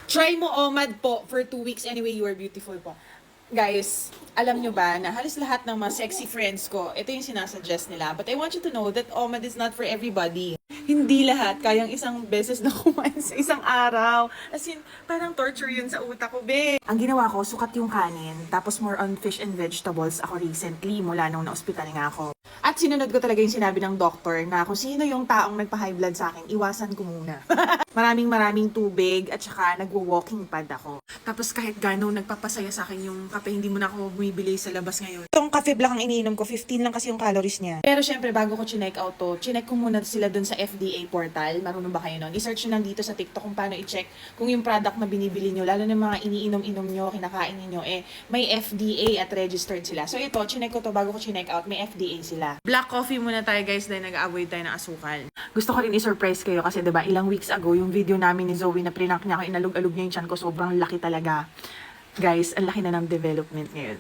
Try mo OMAD po for 2 weeks. Anyway, you are beautiful po. Guys, alam nyo ba na halos lahat ng mga sexy friends ko, ito yung sinasuggest nila. But I want you to know that OMAD is not for everybody. Hindi lahat kayang isang beses na kumain sa isang araw. As in, parang torture yun sa utak ko, be. Ang ginawa ko, sukat yung kanin, tapos more on fish and vegetables ako recently mula nung na-hospital nga ako. At sinunod ko talaga yung sinabi ng doktor na kung sino yung taong nagpa-high blood sa akin, iwasan ko muna. Maraming tubig at saka nagwo-walking pad ako. Tapos kahit gano'n nagpapasaya sa akin yung kape, hindi mo na ako bumibili sa labas ngayon. Itong cafe black ang iniinom ko, 15 lang kasi yung calories niya. Pero syempre bago ko chinek out to, chinek ko muna sila dun sa FDA portal. Marunong ba kayo nun? I-search nyo lang dito sa TikTok kung paano i-check kung yung product na binibili nyo, lalo ng mga iniinom-inom nyo, kinakain niyo may FDA at registered sila. So ito, chinek ko to bago ko chinek out, may FDA sila. Black coffee muna tayo guys dahil nag-avoid tayo ng asukal. Gusto ko rin i-surprise kayo kasi diba ilang weeks ago yung video namin ni Zoe na prinank niya ako, inalog-alog niya yung chan ko, sobrang laki talaga. Guys, ang laki na ng development ngayon.